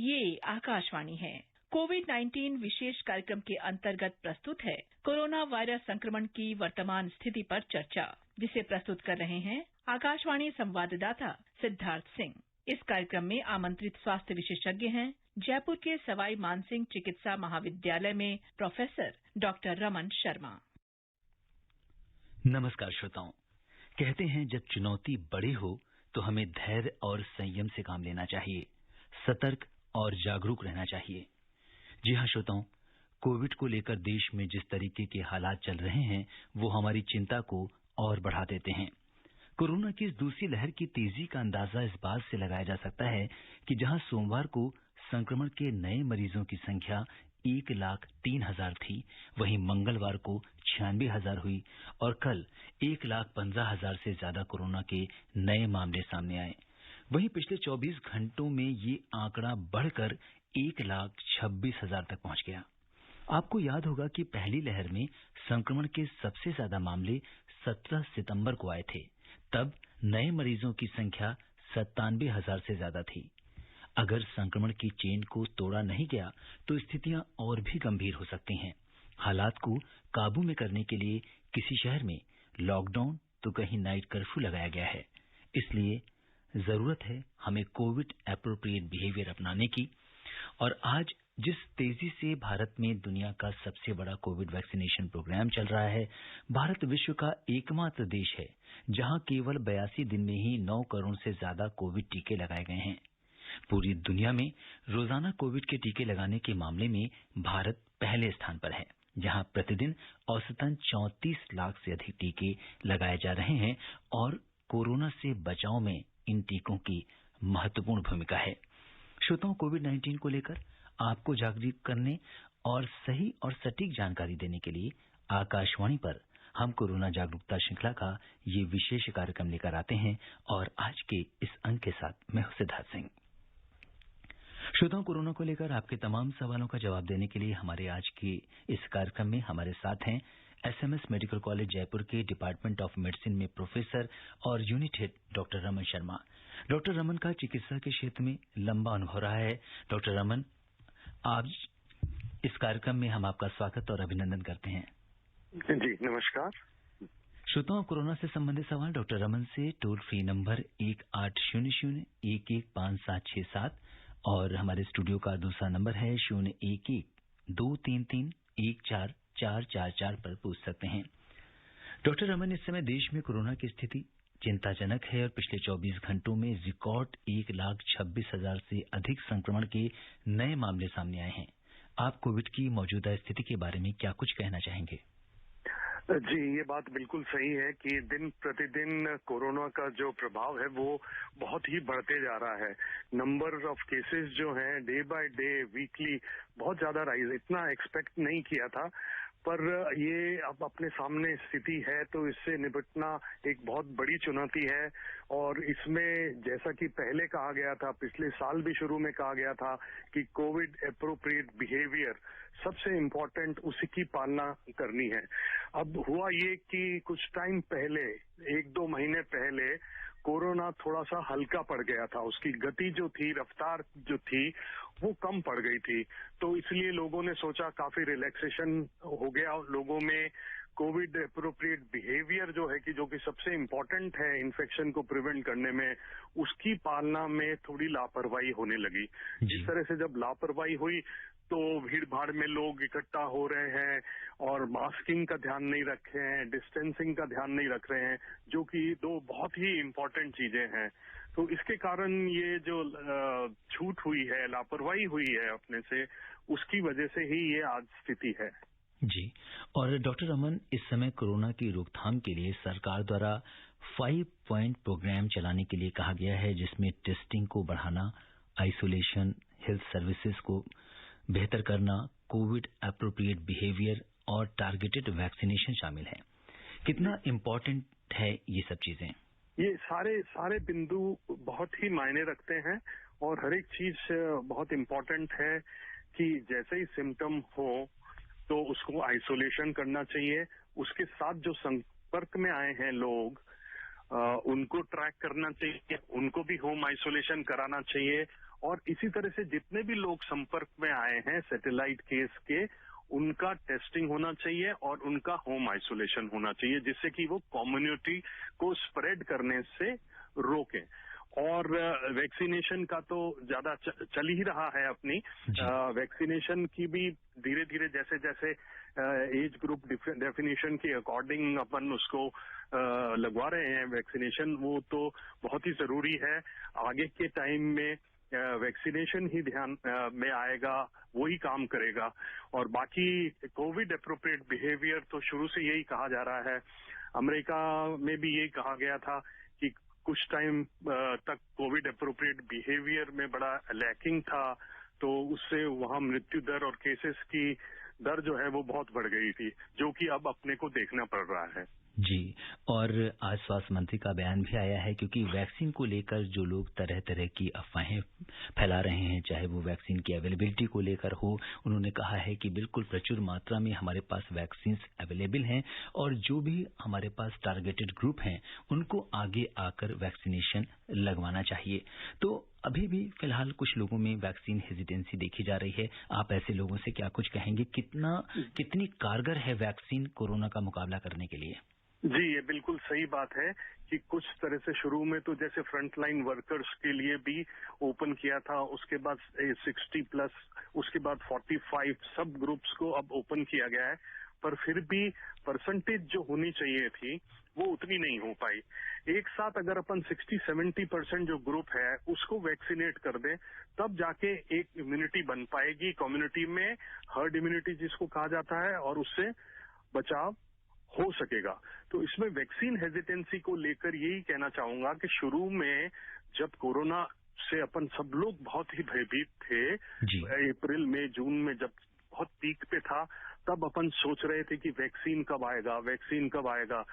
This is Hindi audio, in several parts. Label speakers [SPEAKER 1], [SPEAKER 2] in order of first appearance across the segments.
[SPEAKER 1] ये आकाशवाणी है। कोविड-19 विशेष कार्यक्रम के अंतर्गत प्रस्तुत है कोरोना वायरस संक्रमण की वर्तमान स्थिति पर चर्चा, जिसे प्रस्तुत कर रहे हैं आकाशवाणी संवाददाता सिद्धार्थ सिंह। इस कार्यक्रम में आमंत्रित स्वास्थ्य विशेषज्ञ हैं जयपुर के सवाई मानसिंह चिकित्सा महाविद्यालय में प्रोफेसर डॉक्टर रमन शर्मा।
[SPEAKER 2] नमस्कार श्रोताओं। कहते हैं जब चुनौती बड़ी हो तो हमें धैर्य और संयम से काम लेना चाहिए, सतर्क और जागरूक रहना चाहिए। जी हाँ श्रोताओं, कोविड को लेकर देश में जिस तरीके के हालात चल रहे हैं वो हमारी चिंता को और बढ़ा देते हैं। कोरोना की इस दूसरी लहर की तेजी का अंदाजा इस बात से लगाया जा सकता है कि जहां सोमवार को संक्रमण के नए मरीजों की संख्या 1,03,000 थी, वहीं मंगलवार को 96,000 हुई और कल 1,15,000 से ज्यादा कोरोना के नए मामले सामने आए। वहीं पिछले 24 घंटों में ये आंकड़ा बढ़कर 1,26,000 तक पहुंच गया। आपको याद होगा कि पहली लहर में संक्रमण के सबसे ज्यादा मामले 17 सितंबर को आए थे। तब नए मरीजों की संख्या 97,000 से ज्यादा थी। अगर संक्रमण की चेन को तोड़ा नहीं गया तो स्थितियां और भी गंभीर हो सकती हैं। हालात को काबू में करने के लिए किसी शहर में लॉकडाउन तो कहीं नाइट कर्फ्यू लगाया गया है। इसलिए जरूरत है हमें कोविड एप्रोप्रिएट बिहेवियर अपनाने की। और आज जिस तेजी से भारत में दुनिया का सबसे बड़ा कोविड वैक्सीनेशन प्रोग्राम चल रहा है, भारत विश्व का एकमात्र देश है जहां केवल 82 दिन में ही 9 करोड़ से ज्यादा कोविड टीके लगाए गए हैं। पूरी दुनिया में रोजाना कोविड के टीके लगाने के मामले में भारत पहले स्थान पर है, जहां प्रतिदिन औसतन 34 लाख से अधिक टीके लगाए जा रहे हैं और कोरोना से बचाव में इन टीकों की महत्वपूर्ण भूमिका है। श्रोताओं, कोविड-19 को लेकर आपको जागरूक करने और सही और सटीक जानकारी देने के लिए आकाशवाणी पर हम कोरोना जागरूकता श्रृंखला का ये विशेष कार्यक्रम लेकर आते हैं और आज के इस अंक के साथ मैं हूं सिद्धार्थ सिंह। श्रोताओं, कोरोना को लेकर आपके तमाम सवालों का जवाब देने के लिए हमारे आज के इस कार्यक्रम में हमारे साथ हैं एसएमएस मेडिकल कॉलेज जयपुर के डिपार्टमेंट ऑफ मेडिसिन में प्रोफेसर और unit head doctor Raman Sharma. Doctor Raman का चिकित्सा के क्षेत्र में लंबा अनुभव रहा है। डॉक्टर रमन, आज इस कार्यक्रम में हम आपका स्वागत और अभिनंदन करते हैं।
[SPEAKER 3] जी नमस्कार।
[SPEAKER 2] श्रोताओं, कोरोना से संबंधित सवाल डॉक्टर रमन से टोल फ्री नंबर 1800-115767 और हमारे स्टूडियो का दूसरा नंबर है 011-233-14444 पर पूछ सकते हैं। डॉक्टर रमन, इस समय देश में कोरोना की स्थिति चिंताजनक है और पिछले 24 घंटों में रिकॉर्ड 1,26,000 से अधिक संक्रमण के नए मामले सामने आए हैं। आप कोविड की मौजूदा स्थिति के बारे में क्या कुछ कहना चाहेंगे?
[SPEAKER 3] जी, ये बात बिल्कुल सही है कि दिन प्रतिदिन कोरोना का जो प्रभाव है वो बहुत ही बढ़ते जा रहा है। नंबर ऑफ केसेस जो हैं डे बाय डे, वीकली बहुत ज्यादा राइज, इतना एक्सपेक्ट नहीं किया था, पर ये अब अपने सामने स्थिति है तो इससे निपटना एक बहुत बड़ी चुनौती है। और इसमें जैसा कि पहले कहा गया था, पिछले साल भी शुरू में कहा गया था कि कोविड एप्रोप्रिएट बिहेवियर सबसे इम्पोर्टेंट, उसी की पालना करनी है। अब हुआ ये कि कुछ टाइम पहले, 1-2 महीने पहले कोरोना थोड़ा सा हल्का पड़ गया था, उसकी गति जो थी, रफ्तार जो थी वो कम पड़ गई थी, तो इसलिए लोगों ने सोचा काफी रिलैक्सेशन हो गया लोगों में। कोविड एप्रोप्रिएट बिहेवियर जो है कि जो कि सबसे इम्पोर्टेंट है इन्फेक्शन को प्रिवेंट करने में, उसकी पालना में थोड़ी लापरवाही होने लगी। जिस तरह से जब लापरवाही हुई तो भीड़ भाड़ में लोग इकट्ठा हो रहे हैं और मास्किंग का ध्यान नहीं रख रहे हैं, डिस्टेंसिंग का ध्यान नहीं रख रहे हैं, जो कि 2 बहुत ही इम्पोर्टेंट चीजें हैं। तो इसके कारण ये जो छूट हुई है, लापरवाही हुई है अपने से, उसकी वजह से ही ये आज स्थिति है।
[SPEAKER 2] जी, और डॉक्टर रमन, इस समय कोरोना की रोकथाम के लिए सरकार द्वारा 5 पॉइंट प्रोग्राम चलाने के लिए कहा गया है, जिसमें टेस्टिंग को बढ़ाना, आइसोलेशन, हेल्थ सर्विसेज को बेहतर करना, कोविड एप्रोप्रिएट बिहेवियर और टारगेटेड वैक्सीनेशन शामिल है। कितना इम्पोर्टेंट है ये सब चीजें?
[SPEAKER 3] ये सारे बिंदु बहुत ही मायने रखते हैं और हर एक चीज बहुत इम्पोर्टेंट है कि जैसे ही सिम्टम हो तो उसको आइसोलेशन करना चाहिए। उसके साथ जो संपर्क में आए हैं लोग, उनको ट्रैक करना चाहिए, उनको भी होम आइसोलेशन कराना चाहिए और इसी तरह से जितने भी लोग संपर्क में आए हैं सैटेलाइट केस के, उनका टेस्टिंग होना चाहिए और उनका होम आइसोलेशन होना चाहिए, जिससे कि वो कम्युनिटी को स्प्रेड करने से रोकें। और वैक्सीनेशन का तो ज्यादा चल ही रहा है अपनी। वैक्सीनेशन की भी धीरे धीरे जैसे जैसे एज ग्रुप डेफिनेशन के अकॉर्डिंग अपन उसको लगवा रहे हैं वैक्सीनेशन, वो तो बहुत ही जरूरी है। आगे के टाइम में वैक्सीनेशन ही ध्यान में आएगा, वही काम करेगा। और बाकी कोविड अप्रोप्रिएट बिहेवियर तो शुरू से यही कहा जा रहा है। अमेरिका में भी यही कहा गया था कि कुछ टाइम तक कोविड अप्रोप्रिएट बिहेवियर में बड़ा लैकिंग था, तो उससे वहां मृत्यु दर और केसेस की दर जो है वो बहुत बढ़ गई थी, जो कि अब अपने को देखना पड़ रहा है।
[SPEAKER 2] जी, और आज स्वास्थ्य मंत्री का बयान भी आया है, क्योंकि वैक्सीन को लेकर जो लोग तरह तरह की अफवाहें फैला रहे हैं, चाहे वो वैक्सीन की अवेलेबिलिटी को लेकर हो, उन्होंने कहा है कि बिल्कुल प्रचुर मात्रा में हमारे पास वैक्सीन अवेलेबल हैं और जो भी हमारे पास टारगेटेड ग्रुप हैं उनको आगे आकर वैक्सीनेशन लगवाना चाहिए। तो अभी भी फिलहाल कुछ लोगों में वैक्सीन हेजिटेंसी देखी जा रही है। आप ऐसे लोगों से क्या कुछ कहेंगे, कितनी कारगर है वैक्सीन कोरोना का मुकाबला करने के लिए?
[SPEAKER 3] जी, ये बिल्कुल सही बात है कि कुछ तरह से शुरू में तो जैसे फ्रंटलाइन वर्कर्स के लिए भी ओपन किया था, उसके बाद 60+, उसके बाद 45 सब ग्रुप्स को अब ओपन किया गया है, पर फिर भी परसेंटेज जो होनी चाहिए थी वो उतनी नहीं हो पाई। एक साथ अगर अपन 60-70% जो ग्रुप है उसको वैक्सीनेट कर दें, तब जाके एक इम्यूनिटी बन पाएगी कम्युनिटी में, हर्ड इम्यूनिटी जिसको कहा जाता है, और उससे बचाव हो सकेगा। तो इसमें वैक्सीन हेजिटेंसी को लेकर यही कहना चाहूंगा कि शुरू में जब कोरोना से अपन सब लोग बहुत ही भयभीत थे, अप्रैल में जून में जब बहुत पीक पे था, तब अपन सोच रहे थे कि वैक्सीन कब आएगा, वैक्सीन कब आएगा।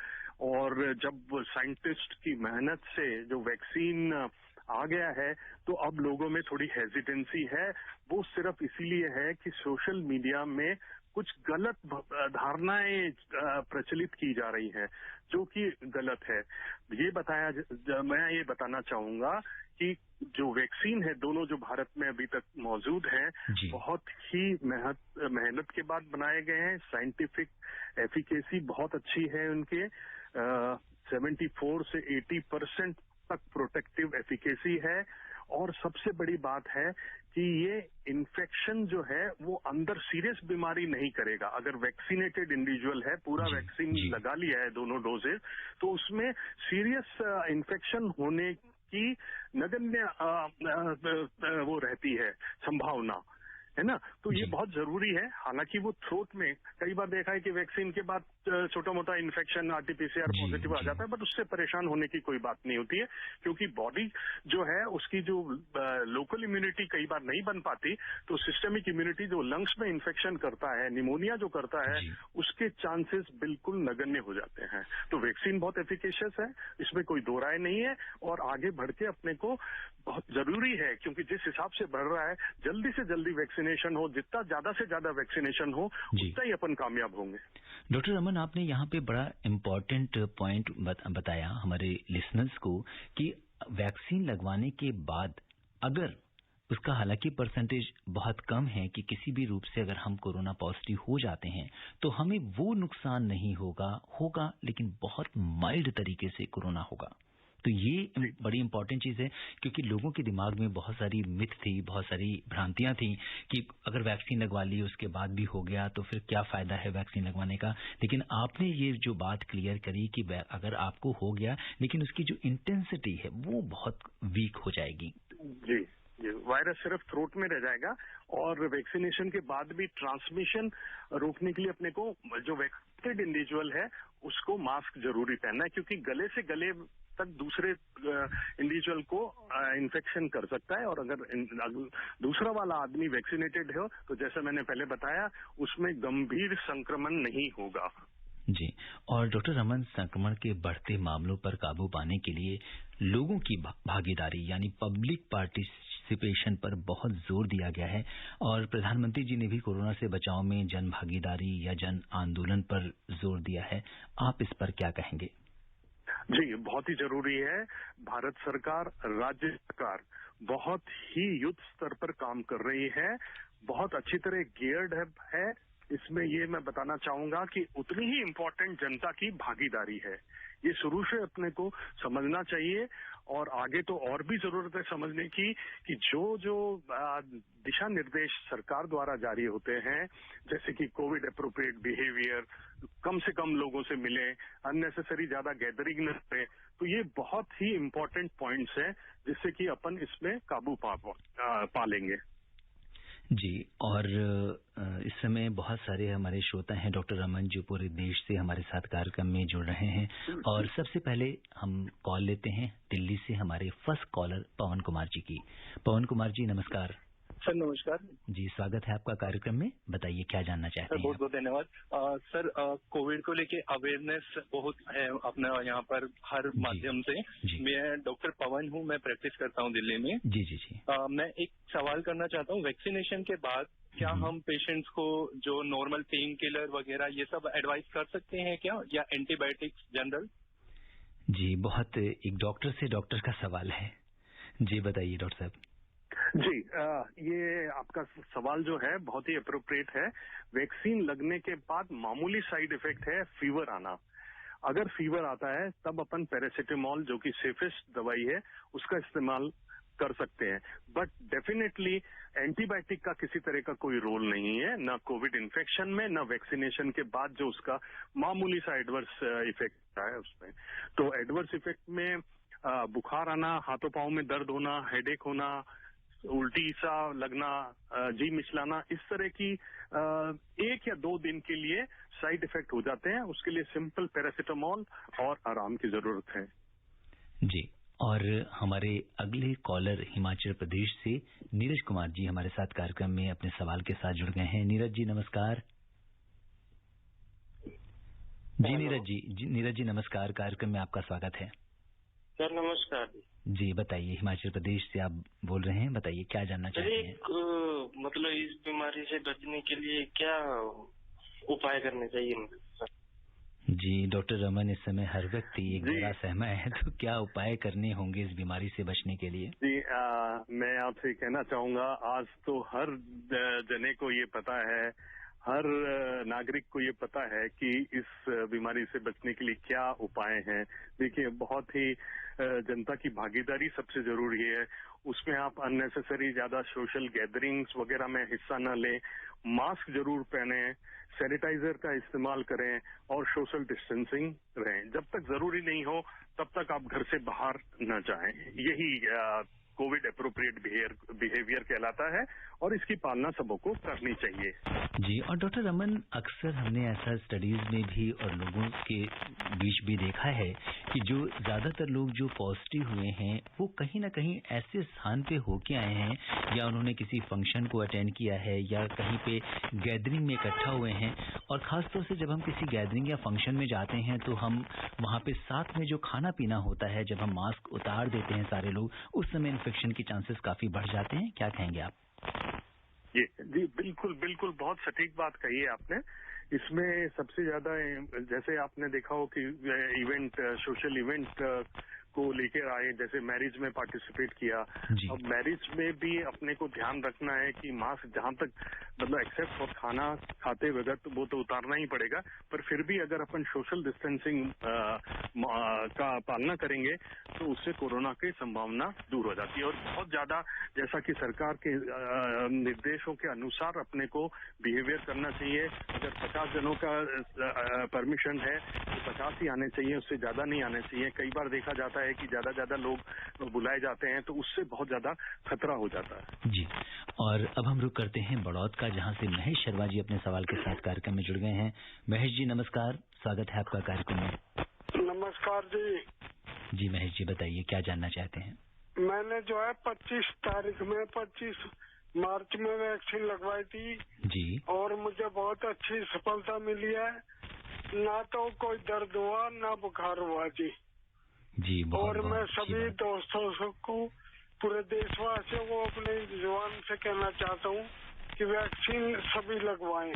[SPEAKER 3] और जब साइंटिस्ट की मेहनत से जो वैक्सीन आ गया है, तो अब लोगों में थोड़ी हेजिटेंसी है। वो सिर्फ इसीलिए है कि सोशल मीडिया में कुछ गलत धारणाएं प्रचलित की जा रही हैं, जो कि गलत है। मैं ये बताना चाहूंगा कि जो वैक्सीन है, दोनों जो भारत में अभी तक मौजूद हैं, बहुत ही मेहनत के बाद बनाए गए हैं। साइंटिफिक एफिकेसी बहुत अच्छी है उनके, 74 से 80% तक प्रोटेक्टिव एफिकेसी है। और सबसे बड़ी बात है कि ये इन्फेक्शन जो है वो अंदर सीरियस बीमारी नहीं करेगा। अगर वैक्सीनेटेड इंडिविजुअल है, पूरा वैक्सीन लगा लिया है दोनों डोजेज, तो उसमें सीरियस इन्फेक्शन होने की नगण्य वो रहती है संभावना, है ना। तो ये बहुत जरूरी है। हालांकि वो थ्रोट में कई बार देखा है कि वैक्सीन के बाद छोटा मोटा इन्फेक्शन आरटीपीसीआर पॉजिटिव आ जाता है, बट उससे परेशान होने की कोई बात नहीं होती है, क्योंकि बॉडी जो है उसकी जो लोकल इम्यूनिटी कई बार नहीं बन पाती, तो सिस्टमिक इम्यूनिटी जो लंग्स में इन्फेक्शन करता है, निमोनिया जो करता है, उसके चांसेस बिल्कुल नगण्य हो जाते हैं। तो वैक्सीन बहुत एफिकेशियस है, इसमें कोई दो राय नहीं है। और आगे बढ़ के अपने को बहुत जरूरी है, क्योंकि जिस हिसाब से बढ़ रहा है, जल्दी से जल्दी वैक्सीनेशन हो, जितना ज्यादा से ज्यादा वैक्सीनेशन हो, उतना ही अपन कामयाब होंगे।
[SPEAKER 2] डॉक्टर रमन, आपने यहाँ पे बड़ा इम्पोर्टेंट पॉइंट बताया हमारे लिसनर्स को कि वैक्सीन लगवाने के बाद अगर उसका हालांकि परसेंटेज बहुत कम है कि किसी भी रूप से अगर हम कोरोना पॉजिटिव हो जाते हैं तो हमें वो नुकसान नहीं होगा लेकिन बहुत माइल्ड तरीके से कोरोना होगा। तो ये बड़ी इंपॉर्टेंट चीज है, क्योंकि लोगों के दिमाग में बहुत सारी मिथ थी, बहुत सारी भ्रांतियां थी कि अगर वैक्सीन लगवा ली उसके बाद भी हो गया तो फिर क्या फायदा है वैक्सीन लगवाने का। लेकिन आपने ये जो बात क्लियर करी कि अगर आपको हो गया लेकिन उसकी जो इंटेंसिटी है वो बहुत वीक हो जाएगी।
[SPEAKER 3] जी, वायरस सिर्फ थ्रोट में रह जाएगा। और वैक्सीनेशन के बाद भी ट्रांसमिशन रोकने के लिए अपने को जो वैक्सीनेटेड इंडिविजुअल है उसको मास्क जरूरी पहनना है, क्योंकि गले से गले तक दूसरे इंडिविजुअल को इन्फेक्शन कर सकता है। और अगर दूसरा वाला आदमी वैक्सीनेटेड है तो जैसे मैंने पहले बताया, उसमें गंभीर संक्रमण नहीं होगा।
[SPEAKER 2] जी, और डॉक्टर रमन, संक्रमण के बढ़ते मामलों पर काबू पाने के लिए लोगों की भागीदारी यानी पब्लिक पार्टिसिपेशन पर बहुत जोर दिया गया है, और प्रधानमंत्री जी ने भी कोरोना से बचाव में जन भागीदारी या जन आंदोलन पर जोर दिया है। आप इस पर क्या कहेंगे?
[SPEAKER 3] जी, बहुत ही जरूरी है। भारत सरकार, राज्य सरकार बहुत ही युद्ध स्तर पर काम कर रही है, बहुत अच्छी तरह गियर्ड है। इसमें ये मैं बताना चाहूंगा कि उतनी ही इम्पोर्टेंट जनता की भागीदारी है। ये शुरू से अपने को समझना चाहिए और आगे तो और भी जरूरत है समझने की कि जो दिशा निर्देश सरकार द्वारा जारी होते हैं, जैसे कि कोविड अप्रोप्रिएट बिहेवियर, कम से कम लोगों से मिले, अननेसेसरी ज्यादा गैदरिंग न करें, तो ये बहुत ही इम्पोर्टेंट पॉइंट्स हैं जिससे कि अपन इसमें काबू पा लेंगे।
[SPEAKER 2] जी, और इस समय बहुत सारे हमारे श्रोता हैं डॉक्टर रमन जो पूरे देश से हमारे साथ कार्यक्रम में जुड़ रहे हैं और सबसे पहले हम कॉल लेते हैं दिल्ली से हमारे फर्स्ट कॉलर पवन कुमार जी की। पवन कुमार जी नमस्कार।
[SPEAKER 4] सर नमस्कार
[SPEAKER 2] जी, स्वागत है आपका कार्यक्रम में, बताइए क्या जानना चाहते हैं।
[SPEAKER 4] बहुत बहुत धन्यवाद। सर कोविड को लेके अवेयरनेस बहुत है अपना यहाँ पर हर माध्यम से। मैं डॉक्टर पवन हूँ, मैं प्रैक्टिस करता हूँ दिल्ली में।
[SPEAKER 2] जी जी जी।
[SPEAKER 4] मैं एक सवाल करना चाहता हूँ, वैक्सीनेशन के बाद क्या हम पेशेंट्स को जो नॉर्मल पेन किलर वगैरह ये सब एडवाइस कर सकते हैं क्या, या एंटीबायोटिक्स जनरल?
[SPEAKER 2] जी, बहुत एक डॉक्टर से डॉक्टर का सवाल है। जी बताइए डॉक्टर साहब।
[SPEAKER 3] जी, ये आपका सवाल जो है बहुत ही अप्रोप्रिएट है। वैक्सीन लगने के बाद मामूली साइड इफेक्ट है फीवर आना। अगर फीवर आता है तब अपन पैरासिटामोल, जो कि सेफेस्ट दवाई है, उसका इस्तेमाल कर सकते हैं। बट डेफिनेटली एंटीबायोटिक का किसी तरह का कोई रोल नहीं है, ना कोविड इन्फेक्शन में, ना वैक्सीनेशन के बाद जो उसका मामूली सा एडवर्स इफेक्ट है उसमें। तो एडवर्स इफेक्ट में बुखार आना, हाथों पांव में दर्द होना, हेडेक होना, उल्टी सा लगना, जी मिचलाना, इस तरह की 1 या 2 दिन के लिए साइड इफेक्ट हो जाते हैं। उसके लिए सिंपल पैरासिटामोल और आराम की जरूरत है।
[SPEAKER 2] जी, और हमारे अगले कॉलर हिमाचल प्रदेश से नीरज कुमार जी हमारे साथ कार्यक्रम में अपने सवाल के साथ जुड़ गए हैं। नीरज जी नमस्कार। जी नीरज जी नमस्कार, कार्यक्रम में आपका स्वागत है।
[SPEAKER 5] सर नमस्कार
[SPEAKER 2] जी, बताइए, हिमाचल प्रदेश से आप बोल रहे हैं, बताइए क्या जानना चाहते हैं।
[SPEAKER 5] मतलब इस बीमारी से बचने के लिए क्या उपाय करने चाहिए?
[SPEAKER 2] जी डॉक्टर रमन, इस समय हर व्यक्ति एक बड़ा सहमा है, तो क्या उपाय करने होंगे इस बीमारी से बचने के लिए?
[SPEAKER 3] जी, मैं आपसे कहना चाहूंगा, आज तो हर जने को ये पता है, हर नागरिक को ये पता है कि इस बीमारी से बचने के लिए क्या उपाय हैं। देखिए, बहुत ही जनता की भागीदारी सबसे जरूरी है। उसमें आप अननेसेसरी ज्यादा सोशल गैदरिंग्स वगैरह में हिस्सा न लें, मास्क जरूर पहने, सैनिटाइजर का इस्तेमाल करें और सोशल डिस्टेंसिंग रहें। जब तक जरूरी नहीं हो तब तक आप घर से बाहर न जाएं। यही कोविड अप्रोप्रिएट बिहेवियर कहलाता है और इसकी पालना सबको करनी चाहिए।
[SPEAKER 2] जी, और डॉक्टर रमन, अक्सर हमने ऐसा स्टडीज में भी और लोगों के बीच भी देखा है कि जो ज्यादातर लोग जो पॉजिटिव हुए हैं वो कहीं ना कहीं ऐसे स्थान पे होके आए हैं, या उन्होंने किसी फंक्शन को अटेंड किया है, या कहीं पे गैदरिंग में इकट्ठा हुए हैं। और खासतौर से जब हम किसी गैदरिंग या फंक्शन में जाते हैं तो हम वहाँ पे साथ में जो खाना पीना होता है, जब हम मास्क उतार देते हैं सारे लोग, उस समय इन्फेक्शन के चांसेस काफी बढ़ जाते हैं। क्या कहेंगे आप?
[SPEAKER 3] जी बिल्कुल बिल्कुल, बहुत सटीक बात कही है आपने। इसमें सबसे ज्यादा, जैसे आपने देखा हो कि इवेंट, सोशल इवेंट को लेकर आए, जैसे मैरिज में पार्टिसिपेट किया। अब मैरिज में भी अपने को ध्यान रखना है कि मास्क जहां तक मतलब एक्सेप्ट और खाना खाते वक्त वो तो उतारना ही पड़ेगा, पर फिर भी अगर अपन सोशल डिस्टेंसिंग का पालना करेंगे तो उससे कोरोना की संभावना दूर हो जाती है। और बहुत ज्यादा, जैसा कि सरकार के निर्देशों के अनुसार अपने को बिहेवियर करना चाहिए। अगर 50 जनों का परमिशन है तो 50 ही आने चाहिए, उससे ज्यादा नहीं आने चाहिए। कई बार देखा जाता है कि ज्यादा लोग बुलाए जाते हैं तो उससे बहुत ज्यादा खतरा हो जाता है।
[SPEAKER 2] जी, और अब हम रुक करते हैं बड़ौद का, जहां से महेश शर्मा जी अपने सवाल के साथ कार्यक्रम में जुड़ गए हैं। महेश जी नमस्कार, स्वागत है आपका कार्यक्रम में।
[SPEAKER 6] नमस्कार जी।
[SPEAKER 2] जी महेश जी, बताइए क्या जानना चाहते हैं।
[SPEAKER 6] मैंने जो है 25 तारीख में 25 मार्च में वैक्सीन लगवाई थी
[SPEAKER 2] जी, और
[SPEAKER 6] मुझे बहुत अच्छी सफलता मिली है। ना तो कोई दर्द हुआ, ना बुखार हुआ जी।
[SPEAKER 2] जी,
[SPEAKER 6] और मैं सभी दोस्तों को, पूरे देशवासियों को अपने जुबान से कहना चाहता हूँ कि वैक्सीन सभी लगवाएं।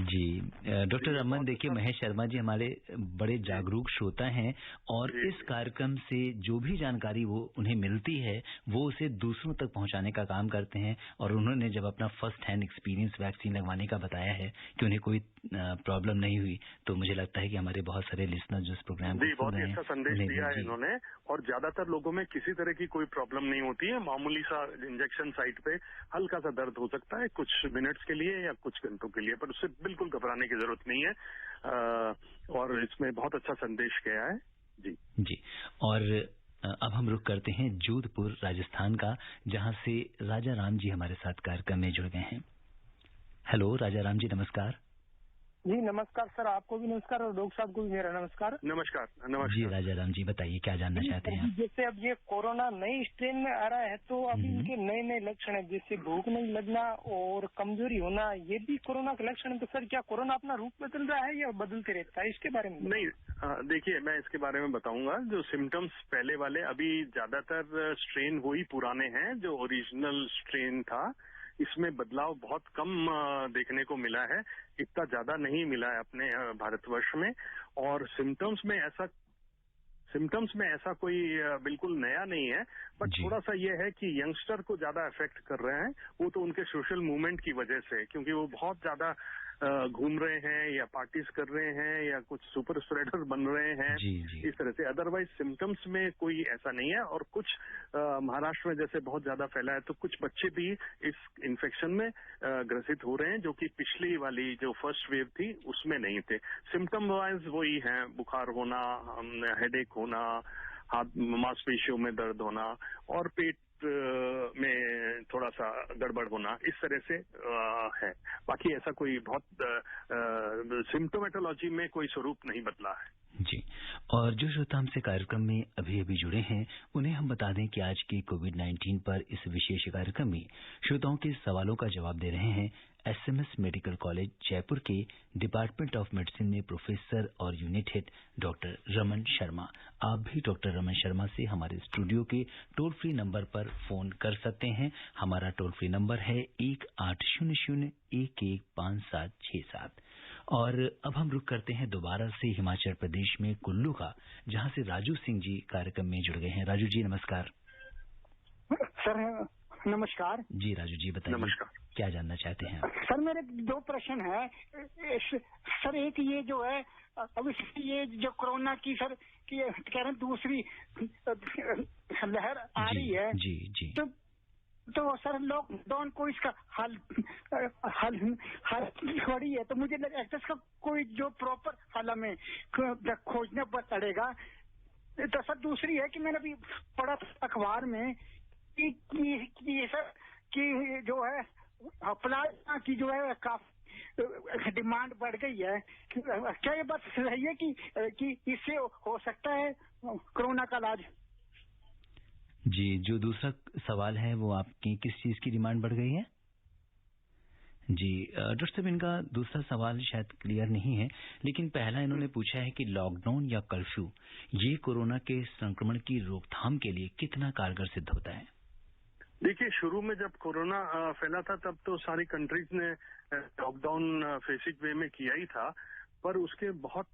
[SPEAKER 2] जी डॉक्टर रमन, देखिए महेश शर्मा जी हमारे बड़े जागरूक श्रोता हैं और इस कार्यक्रम से जो भी जानकारी वो उन्हें मिलती है वो उसे दूसरों तक पहुंचाने का काम करते हैं। और उन्होंने जब अपना फर्स्ट हैंड एक्सपीरियंस वैक्सीन लगवाने का बताया है कि उन्हें कोई प्रॉब्लम नहीं हुई, तो मुझे लगता है कि हमारे बहुत सारे लिसनर जो इस प्रोग्राम को
[SPEAKER 3] बहुत ही अच्छा संदेश दिया है इन्होंने। और ज्यादातर लोगों में किसी तरह की कोई प्रॉब्लम नहीं होती है। मामूली सा इंजेक्शन साइट पे हल्का सा दर्द हो सकता है कुछ मिनट्स के लिए या कुछ घंटों के लिए, पर उससे बिल्कुल घबराने की जरूरत नहीं है। और इसमें बहुत अच्छा संदेश गया है। जी।
[SPEAKER 2] और अब हम रुख करते हैं जोधपुर राजस्थान का, जहां से राजा राम जी हमारे साथ कार्यक्रम में जुड़ गए हैं। हेलो राजा राम जी, नमस्कार।
[SPEAKER 7] जी नमस्कार सर, आपको भी नमस्कार और डॉक्टर साहब को भी मेरा नमस्कार।
[SPEAKER 3] नमस्कार।
[SPEAKER 2] जी राजा राम जी बताइए, क्या जानना चाहते हैं आप?
[SPEAKER 7] जैसे अब ये कोरोना नई स्ट्रेन में आ रहा है तो अभी इनके नए नए लक्षण है, जैसे भूख नहीं लगना और कमजोरी होना, ये भी कोरोना के लक्षण है। तो सर क्या कोरोना अपना रूप बदल रहा है या बदलते रहता है, इसके बारे में?
[SPEAKER 3] नहीं, देखिए मैं इसके बारे में बताऊंगा। जो सिम्टम्स पहले वाले, अभी ज्यादातर स्ट्रेन वही पुराने हैं जो ओरिजिनल स्ट्रेन था। इसमें बदलाव बहुत कम देखने को मिला है, इतना ज्यादा नहीं मिला है अपने भारतवर्ष में। और सिम्टम्स में ऐसा कोई बिल्कुल नया नहीं है, बट थोड़ा सा ये है कि यंगस्टर को ज्यादा अफेक्ट कर रहे हैं। वो तो उनके सोशल मूवमेंट की वजह से, क्योंकि वो बहुत ज्यादा घूम रहे हैं या पार्टीज कर रहे हैं या कुछ सुपर स्प्रेडर बन रहे हैं इस तरह से। अदरवाइज सिम्टम्स में कोई ऐसा नहीं है। और कुछ महाराष्ट्र में जैसे बहुत ज्यादा फैला है, तो कुछ बच्चे भी इस इन्फेक्शन में ग्रसित हो रहे हैं, जो कि पिछली वाली जो फर्स्ट वेव थी उसमें नहीं थे। सिम्टम वाइज वही है, बुखार होना, हेडेक होना, हाथ मांसपेशियों में दर्द होना और पेट में थोड़ा सा गड़बड़ होना, इस तरह से है। बाकी ऐसा कोई बहुत सिम्टोमेटोलॉजी में कोई स्वरूप नहीं बदला है।
[SPEAKER 2] जी। और जो श्रोता हमसे कार्यक्रम में अभी अभी जुड़े हैं, उन्हें हम बता दें कि आज के कोविड-19 पर इस विशेष कार्यक्रम में श्रोताओं के सवालों का जवाब दे रहे हैं एसएमएस मेडिकल कॉलेज जयपुर के डिपार्टमेंट ऑफ मेडिसिन में प्रोफेसर और unit head doctor Raman Sharma. आप भी डॉक्टर रमन शर्मा से हमारे स्टूडियो के टोल फ्री नंबर पर फोन कर सकते हैं। हमारा टोल फ्री नंबर है 1800-115767। और अब हम रुक करते हैं दोबारा से हिमाचल प्रदेश में कुल्लू का, जहां से राजू सिंह जी कार्यक्रम में जुड़ गए हैं। राजू जी नमस्कार।
[SPEAKER 7] सर नमस्कार।
[SPEAKER 2] जी राजू जी बताइए,
[SPEAKER 3] नमस्कार,
[SPEAKER 2] क्या जानना चाहते हैं?
[SPEAKER 7] सर मेरे दो प्रश्न है सर। एक ये जो है अब ये जो कोरोना की सर की कह रहे दूसरी लहर आ रही है,
[SPEAKER 2] जी
[SPEAKER 7] तो सर लॉकडाउन को इसका हल खड़ी है, तो मुझे लगता है इसका कोई जो प्रॉपर हल हमें खोजना पड़ेगा। तो सर दूसरी है कि मैंने अभी पढ़ा अखबार में कि सर कि जो है प्लाज्मा की जो है काफी डिमांड बढ़ गई है। क्या ये बात सही है कि इससे हो सकता है कोरोना का इलाज?
[SPEAKER 2] जी, जो दूसरा सवाल है वो आपकी किस चीज की डिमांड बढ़ गई है? जी डॉक्टर साहब, इनका दूसरा सवाल शायद क्लियर नहीं है, लेकिन पहला इन्होंने पूछा है कि लॉकडाउन या कर्फ्यू ये कोरोना के संक्रमण की रोकथाम के लिए कितना कारगर सिद्ध होता है?
[SPEAKER 3] देखिए, शुरू में जब कोरोना फैला था तब तो सारी कंट्रीज ने लॉकडाउन फेसिक वे में किया ही था, पर उसके बहुत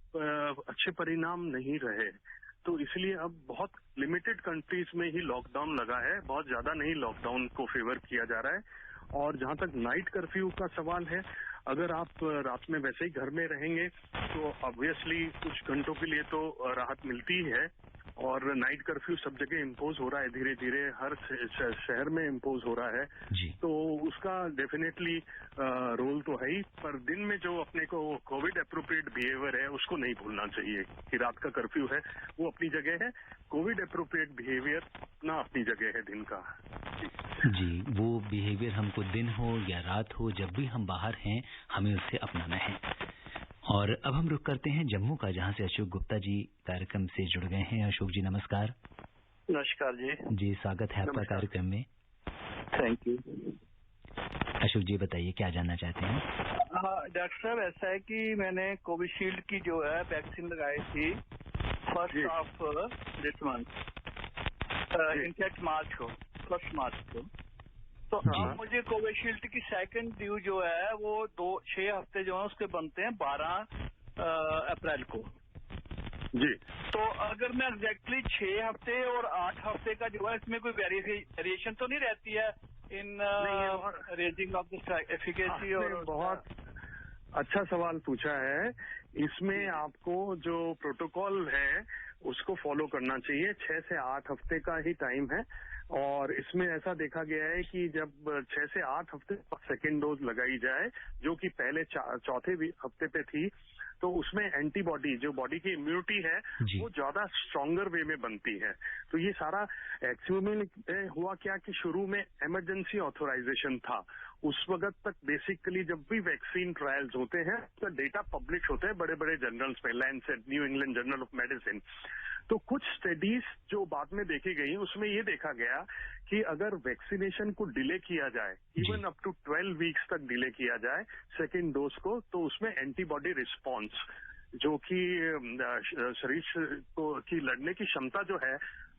[SPEAKER 3] अच्छे परिणाम नहीं रहे। तो इसलिए अब बहुत लिमिटेड कंट्रीज में ही लॉकडाउन लगा है, बहुत ज्यादा नहीं लॉकडाउन को फेवर किया जा रहा है। और जहां तक नाइट कर्फ्यू का सवाल है, अगर आप रात में वैसे ही घर में रहेंगे तो ऑब्वियसली कुछ घंटों के लिए तो राहत मिलती है। और नाइट कर्फ्यू सब जगह इम्पोज हो रहा है, धीरे धीरे हर शहर में इम्पोज हो रहा है, तो उसका डेफिनेटली रोल तो है ही। पर दिन में जो अपने को कोविड अप्रोप्रिएट बिहेवियर है उसको नहीं भूलना चाहिए कि रात का कर्फ्यू है वो अपनी जगह है, कोविड अप्रोप्रिएट बिहेवियर अपनी जगह है दिन का।
[SPEAKER 2] जी, वो बिहेवियर हमको दिन हो या रात हो, जब भी हम बाहर हैं हमें उससे अपनाना है। और अब हम रुक करते हैं जम्मू का, जहां से अशोक गुप्ता जी कार्यक्रम से जुड़ गए हैं। अशोक जी नमस्कार।
[SPEAKER 8] नमस्कार जी।
[SPEAKER 2] जी, स्वागत है आपका कार्यक्रम में।
[SPEAKER 8] Thank you.
[SPEAKER 2] अशोक जी बताइए, क्या जानना चाहते हैं?
[SPEAKER 8] डॉक्टर साहब, ऐसा है कि मैंने कोविशील्ड की जो है वैक्सीन लगाई थी first of this month, in fact March को, 1 मार्च को। तो अब मुझे कोविशील्ड की सेकंड ड्यू जो है वो 6 हफ्ते जो है उसके बनते हैं 12 अप्रैल को
[SPEAKER 3] जी।
[SPEAKER 8] तो अगर मैं एग्जैक्टली 6 हफ्ते और 8 हफ्ते का जो है इसमें कोई वेरिएशन तो नहीं रहती है इन रेजिंग ऑफ द एफिकेसी? और
[SPEAKER 3] बहुत अच्छा सवाल पूछा है। इसमें आपको जो प्रोटोकॉल है उसको फॉलो करना चाहिए। 6 से 8 हफ्ते का ही टाइम है और इसमें ऐसा देखा गया है कि जब 6 से 8 हफ्ते सेकेंड डोज लगाई जाए जो कि पहले चौथे हफ्ते पे थी, तो उसमें एंटीबॉडी जो बॉडी की इम्यूनिटी है वो ज्यादा स्ट्रॉन्गर वे में बनती है। तो ये सारा एक्चुअली में हुआ क्या कि शुरू में इमरजेंसी ऑथराइजेशन था। उस वक्त तक बेसिकली जब भी वैक्सीन ट्रायल्स होते हैं तो डेटा पब्लिश होते हैं बड़े बड़े जर्नल्स में, Lancet, new England journal of medicine. तो कुछ स्टडीज जो बाद में देखी गई उसमें ये देखा गया कि अगर वैक्सीनेशन को डिले किया जाए, इवन अप टू 12 वीक्स तक डिले किया जाए सेकेंड डोज को, तो उसमें एंटीबॉडी रिस्पॉन्स जो कि शरीर की लड़ने की क्षमता जो है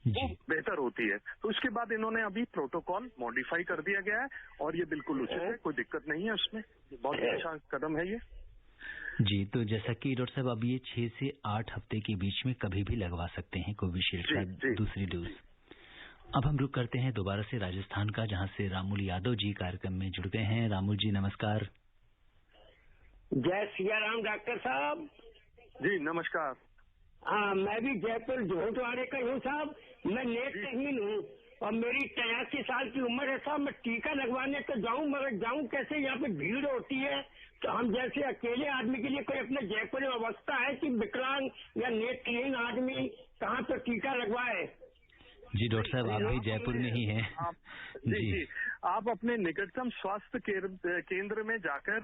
[SPEAKER 3] वो बेहतर होती है। तो इसके बाद इन्होंने अभी प्रोटोकॉल मॉडिफाई कर दिया गया है और ये बिल्कुल उचित है, कोई दिक्कत नहीं है उसमें। बहुत अच्छा कदम है ये।
[SPEAKER 2] जी, तो जैसा कि डॉक्टर साहब अब ये 6 से 8 हफ्ते के बीच में कभी भी लगवा सकते हैं कोविशील्ड का दूसरी डोज। अब हम रुक करते हैं दोबारा से राजस्थान का, जहां से रामुल यादव जी कार्यक्रम में जुड़ गए हैं। रामुल जी नमस्कार।
[SPEAKER 9] जय सिया राम डॉक्टर साहब।
[SPEAKER 3] जी नमस्कार।
[SPEAKER 9] हाँ, मैं भी जयपुर जोहटवाड़े का हूँ साहब। मैं नेत्रहीन हूँ और मेरी 83 साल की उम्र है साहब। मैं टीका लगवाने तो जाऊँ मगर जाऊँ कैसे? यहाँ पे भीड़ होती है। तो हम जैसे अकेले आदमी के लिए कोई अपने जयपुर में व्यवस्था है कि विकलांग या नेत्रहीन आदमी कहाँ पर टीका लगवाए?
[SPEAKER 2] जी डॉक्टर साहब, आप भी जयपुर में ही हैं।
[SPEAKER 3] जी, आप अपने निकटतम स्वास्थ्य केंद्र में जाकर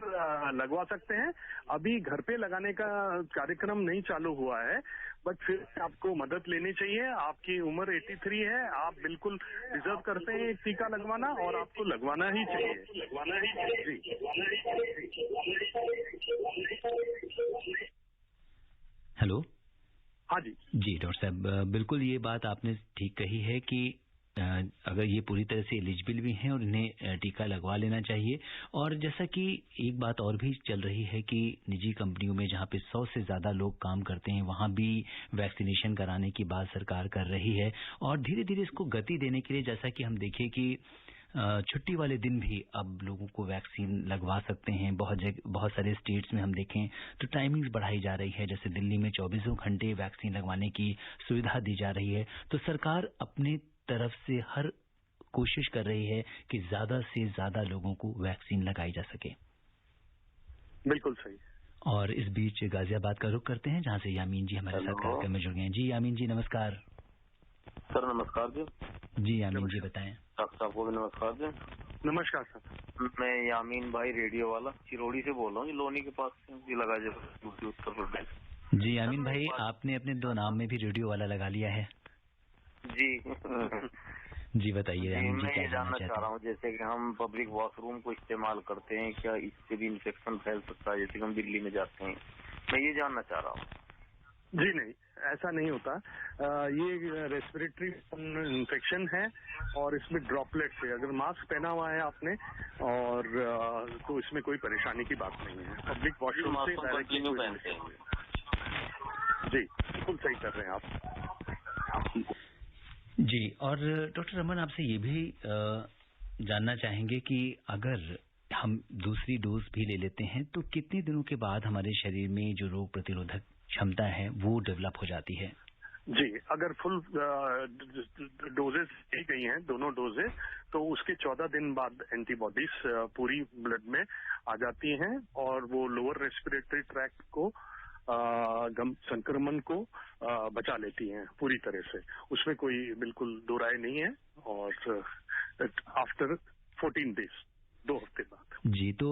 [SPEAKER 3] लगवा सकते हैं। अभी घर पे लगाने का कार्यक्रम नहीं चालू हुआ है, बट फिर आपको मदद लेनी चाहिए। आपकी उम्र 83 है, आप बिल्कुल डिजर्व करते हैं टीका लगवाना और आपको लगवाना ही चाहिए।
[SPEAKER 2] हेलो।
[SPEAKER 3] हाँ जी।
[SPEAKER 2] जी डॉक्टर साहब, बिल्कुल ये बात आपने ठीक कही है कि अगर ये पूरी तरह से एलिजिबल भी हैं और इन्हें टीका लगवा लेना चाहिए। और जैसा कि एक बात और भी चल रही है कि निजी कंपनियों में जहां पे 100 से ज्यादा लोग काम करते हैं वहां भी वैक्सीनेशन कराने की बात सरकार कर रही है और धीरे धीरे इसको गति देने के लिए जैसा कि हम देखें कि छुट्टी वाले दिन भी अब लोगों को वैक्सीन लगवा सकते हैं। बहुत सारे स्टेट्स में हम देखें तो टाइमिंग्स बढ़ाई जा रही है। जैसे दिल्ली में 24 घंटे वैक्सीन लगवाने की सुविधा दी जा रही है। तो सरकार अपने तरफ से हर कोशिश कर रही है कि ज्यादा से ज्यादा लोगों को वैक्सीन लगाई जा सके।
[SPEAKER 3] बिल्कुल सही।
[SPEAKER 2] और इस बीच गाजियाबाद का रुख करते हैं, जहां से यामीन जी हमारे साथ कार्यक्रम में जुड़ गए हैं। जी यामीन जी नमस्कार।
[SPEAKER 10] सर नमस्कार जी।
[SPEAKER 2] जी यामीन जी बताएं।
[SPEAKER 10] डॉक्टर साहब को भी नमस्कार जी।
[SPEAKER 3] नमस्कार सर।
[SPEAKER 10] मैं यामीन भाई रेडियो वाला चिरौड़ी से बोल रहा हूँ, लोनी के पास से लगा उत्तर प्रदेश।
[SPEAKER 2] जी यामीन भाई, आपने अपने 2 नाम में भी रेडियो वाला लगा लिया है।
[SPEAKER 10] जी
[SPEAKER 2] जी बताइए।
[SPEAKER 10] मैं ये जानना चाह रहा हूँ जैसे कि हम पब्लिक वॉशरूम को इस्तेमाल करते हैं, क्या इससे भी इन्फेक्शन फैल सकता है? जैसे कि हम दिल्ली में जाते हैं, मैं ये जानना चाह रहा हूँ।
[SPEAKER 3] जी नहीं, ऐसा नहीं होता। ये रेस्पिरेटरी इन्फेक्शन है और इसमें ड्रॉपलेट्स है। अगर मास्क पहना हुआ है आपने और तो इसमें कोई परेशानी की बात नहीं है। पब्लिक वॉशरूम से डायरेक्टली जी बिल्कुल सही कर रहे हैं आप।
[SPEAKER 2] जी, और डॉक्टर रमन आपसे ये भी जानना चाहेंगे कि अगर हम दूसरी डोज भी ले लेते हैं तो कितने दिनों के बाद हमारे शरीर में जो रोग प्रतिरोधक क्षमता है वो डेवलप हो जाती है?
[SPEAKER 3] जी, अगर फुल डोजेस दी गई हैं, दोनों डोजेस, तो उसके 14 दिन बाद एंटीबॉडीज पूरी ब्लड में आ जाती हैं और वो लोअर रेस्पिरेटरी ट्रैक्ट को संक्रमण को बचा लेती हैं पूरी तरह से। उसमें कोई बिल्कुल दो राय नहीं है। और आफ्टर 14 डेज, 2 हफ्ते बाद।
[SPEAKER 2] जी, तो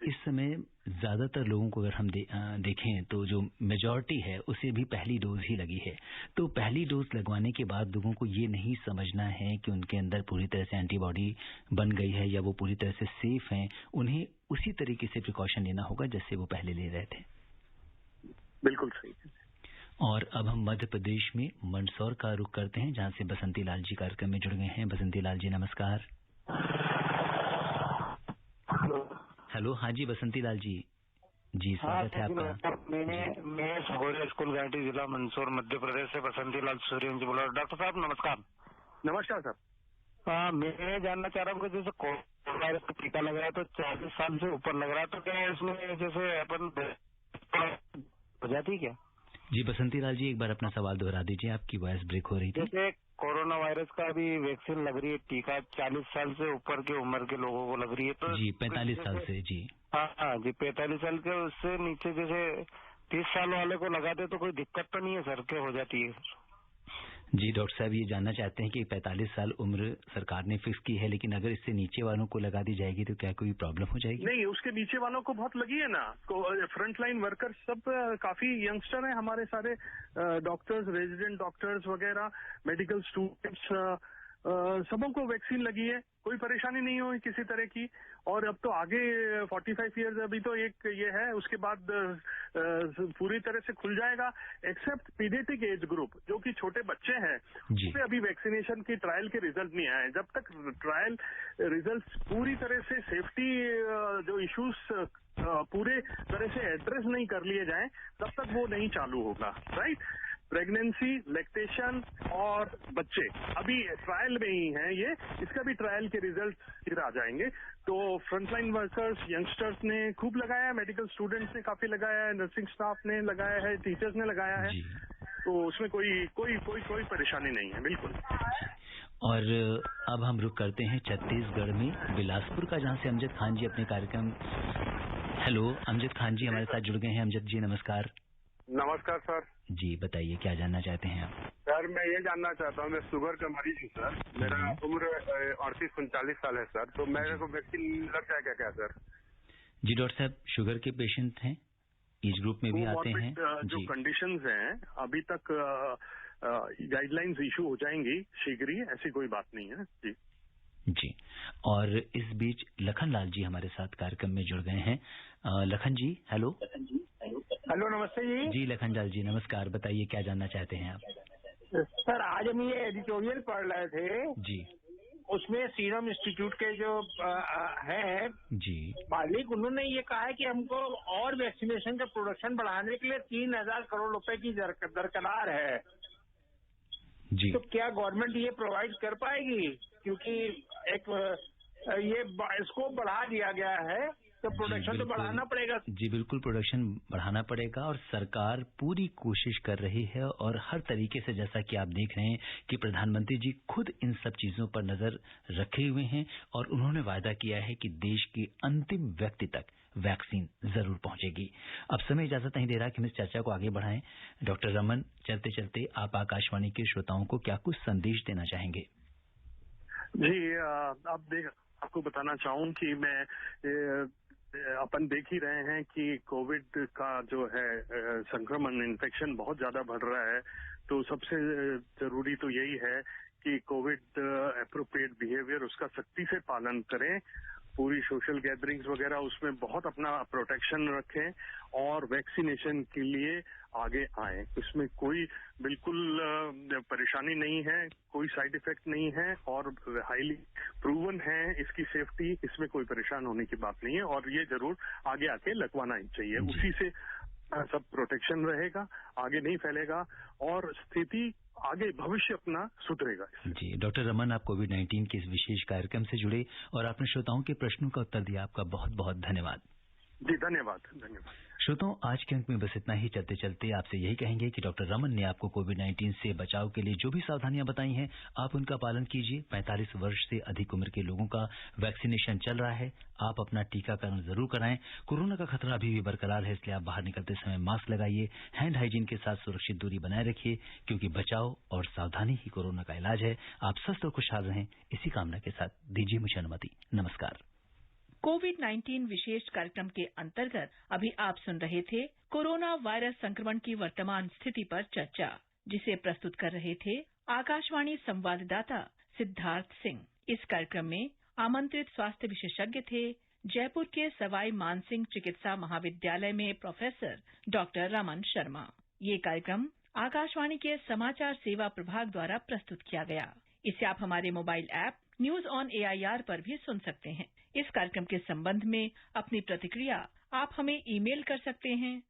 [SPEAKER 2] इस समय ज्यादातर लोगों को अगर हम देखें तो जो मेजॉरिटी है उसे भी पहली डोज ही लगी है। तो पहली डोज लगवाने के बाद लोगों को ये नहीं समझना है कि उनके अंदर पूरी तरह से एंटीबॉडी बन गई है या वो पूरी तरह से सेफ हैं। उन्हें उसी तरीके से प्रिकॉशन लेना होगा जैसे वो पहले ले रहे थे।
[SPEAKER 3] बिल्कुल सही।
[SPEAKER 2] और अब हम मध्य प्रदेश में मंदसौर का रुख करते हैं, जहां से बसंती लाल जी कार्यक्रम में जुड़ गए हैं। बसंती लाल जी नमस्कार। हेलो, हाँ जी बसंती लाल जी, जी स्वागत है आपका।
[SPEAKER 11] मैं सगोरिया स्कूल घाटी, जिला मंदसौर, मध्य प्रदेश से बसंती लाल सूर्यवंशी बोल रहा हूँ। डॉक्टर साहब नमस्कार।
[SPEAKER 3] नमस्कार सर।
[SPEAKER 11] हाँ, मैं जानना चाह रहा हूँ कि जैसे कोरोना वायरस का टीका लग रहा है तो 40 साल से ऊपर लग रहा है, तो क्या इसमें जैसे अपन हो जाती है क्या?
[SPEAKER 2] जी बसंती लाल जी, एक बार अपना सवाल दोहरा दीजिए, आपकी वॉइस ब्रेक हो रही थी।
[SPEAKER 11] जैसे कोरोना वायरस का भी वैक्सीन लग रही है, टीका 40 साल से ऊपर की उम्र के लोगों को लग रही है, तो
[SPEAKER 2] जी 45 साल से। जी
[SPEAKER 11] हाँ जी, 45 साल के, उससे नीचे जैसे 30 साल वाले को लगाते तो कोई दिक्कत तो नहीं है सर, क्या हो जाती है?
[SPEAKER 2] जी डॉक्टर साहब, ये जानना चाहते हैं कि 45 साल उम्र सरकार ने फिक्स की है, लेकिन अगर इससे नीचे वालों को लगा दी जाएगी तो क्या कोई प्रॉब्लम हो जाएगी?
[SPEAKER 3] नहीं, उसके नीचे वालों को बहुत लगी है ना, फ्रंट लाइन वर्कर्स सब काफी यंगस्टर हैं हमारे सारे, डॉक्टर्स, रेजिडेंट डॉक्टर्स वगैरह, मेडिकल स्टूडेंट्स, सबों को वैक्सीन लगी है, कोई परेशानी नहीं हुई किसी तरह की। और अब तो आगे 45 इयर्स अभी तो एक ये है, उसके बाद पूरी तरह से खुल जाएगा, एक्सेप्ट पीडियाट्रिक एज ग्रुप जो कि छोटे बच्चे हैं, उसमें अभी वैक्सीनेशन की ट्रायल के रिजल्ट नहीं आए। जब तक ट्रायल रिजल्ट पूरी तरह से सेफ्टी जो इश्यूज पूरे तरह से एड्रेस नहीं कर लिए जाएं, तब तक वो नहीं चालू होगा। राइट, प्रेगनेंसी, लैक्टेशन और बच्चे अभी ट्रायल में ही हैं, ये इसका भी ट्रायल के रिजल्ट फिर आ जाएंगे। तो फ्रंटलाइन वर्कर्स, यंगस्टर्स ने खूब लगाया है, मेडिकल स्टूडेंट्स ने काफी लगाया है, नर्सिंग स्टाफ ने लगाया है, टीचर्स ने लगाया है, तो उसमें कोई परेशानी नहीं है, बिल्कुल।
[SPEAKER 2] और अब हम रुक करते हैं छत्तीसगढ़ में बिलासपुर का, जहां से अमजद खान जी अपने कार्यक्रम। हेलो, अमजद खान जी हमारे साथ जुड़ गए हैं। अमजद जी नमस्कार।
[SPEAKER 12] नमस्कार सर।
[SPEAKER 2] जी बताइए, क्या जानना चाहते हैं आप?
[SPEAKER 12] सर मैं ये जानना चाहता हूँ, मैं शुगर का मरीज हूँ सर, मेरा उम्र 38-39 साल है सर, तो मेरे को वैक्सीन लग जाएगा क्या सर?
[SPEAKER 2] जी डॉक्टर साहब, शुगर के पेशेंट हैं, एज ग्रुप में भी आते हैं।
[SPEAKER 3] जो कंडीशंस हैं अभी तक गाइडलाइंस इशू हो जाएंगी शीघ्र ही, ऐसी कोई बात नहीं है। जी
[SPEAKER 2] जी। और इस बीच लखन लाल जी हमारे साथ कार्यक्रम में जुड़ गए हैं। लखन जी हेलो।
[SPEAKER 13] हेलो, नमस्ते जी।
[SPEAKER 2] जी लखन लाल जी नमस्कार, बताइए क्या जानना चाहते हैं आप?
[SPEAKER 13] सर आज हम ये एडिटोरियल पढ़ रहे थे
[SPEAKER 2] जी,
[SPEAKER 13] उसमें सीरम इंस्टीट्यूट के जो है
[SPEAKER 2] जी
[SPEAKER 13] मालिक, उन्होंने ये कहा है कि हमको और वैक्सीनेशन का प्रोडक्शन बढ़ाने के लिए 3000 करोड़ रुपए की दरकरार है
[SPEAKER 2] जी।
[SPEAKER 13] तो क्या गवर्नमेंट ये प्रोवाइड कर पाएगी? क्योंकि एक ये इसको बढ़ा दिया गया है तो प्रोडक्शन तो बढ़ाना पड़ेगा।
[SPEAKER 2] जी बिल्कुल, प्रोडक्शन बढ़ाना पड़ेगा और सरकार पूरी कोशिश कर रही है, और हर तरीके से, जैसा कि आप देख रहे हैं कि प्रधानमंत्री जी खुद इन सब चीजों पर नजर रखे हुए हैं, और उन्होंने वायदा किया है कि देश के अंतिम व्यक्ति तक वैक्सीन जरूर पहुंचेगी। अब समय इजाजत नहीं दे रहा कि हम इस चर्चा को आगे बढ़ाएं। डॉक्टर रमन, चलते चलते आप आकाशवाणी के श्रोताओं को क्या कुछ संदेश देना चाहेंगे?
[SPEAKER 3] जी आपको बताना चाहूँ कि मैं अपन देख ही रहे हैं कि कोविड का जो है संक्रमण, इन्फेक्शन बहुत ज्यादा बढ़ रहा है, तो सबसे जरूरी तो यही है कि कोविड एप्रोप्रिएट बिहेवियर उसका सख्ती से पालन करें, पूरी सोशल गैदरिंग्स वगैरह उसमें बहुत अपना प्रोटेक्शन रखें, और वैक्सीनेशन के लिए आगे आए। इसमें कोई बिल्कुल परेशानी नहीं है, कोई साइड इफेक्ट नहीं है, और हाईली प्रूवन है इसकी सेफ्टी, इसमें कोई परेशान होने की बात नहीं है, और ये जरूर आगे आके लगवाना ही चाहिए। उसी से सब प्रोटेक्शन रहेगा, आगे नहीं फैलेगा और स्थिति आगे भविष्य अपना सुधरेगा।
[SPEAKER 2] जी डॉक्टर रमन, आप कोविड-19 के इस विशेष कार्यक्रम से जुड़े और आपने श्रोताओं के प्रश्नों का उत्तर दिया, आपका बहुत बहुत धन्यवाद।
[SPEAKER 3] जी धन्यवाद।
[SPEAKER 2] श्रोताओं, आज के अंक में बस इतना ही। चलते चलते आपसे यही कहेंगे कि डॉक्टर रमन ने आपको कोविड-19 से बचाव के लिए जो भी सावधानियां बताई हैं, आप उनका पालन कीजिए। 45 वर्ष से अधिक उम्र के लोगों का वैक्सीनेशन चल रहा है, आप अपना टीकाकरण जरूर कराएं। कोरोना का खतरा अभी भी बरकरार है, इसलिए आप बाहर निकलते समय मास्क लगाइए, हैंड हाइजीन के साथ सुरक्षित दूरी बनाए रखिए, क्योंकि बचाव और सावधानी ही कोरोना का इलाज है। आप स्वस्थ और खुशहाल रहें, इसी कामना के साथ दीजिए मुझे अनुमति। नमस्कार।
[SPEAKER 1] कोविड-19 विशेष कार्यक्रम के अंतर्गत अभी आप सुन रहे थे कोरोना वायरस संक्रमण की वर्तमान स्थिति पर चर्चा, जिसे प्रस्तुत कर रहे थे आकाशवाणी संवाददाता सिद्धार्थ सिंह। इस कार्यक्रम में आमंत्रित स्वास्थ्य विशेषज्ञ थे जयपुर के सवाई मानसिंह चिकित्सा महाविद्यालय में प्रोफेसर डॉक्टर रमन शर्मा। ये कार्यक्रम आकाशवाणी के समाचार सेवा प्रभाग द्वारा प्रस्तुत किया गया। इसे आप हमारे mobile app news on AIR पर भी सुन सकते हैं। इस कार्यक्रम के संबंध में अपनी प्रतिक्रिया आप हमें ईमेल कर सकते हैं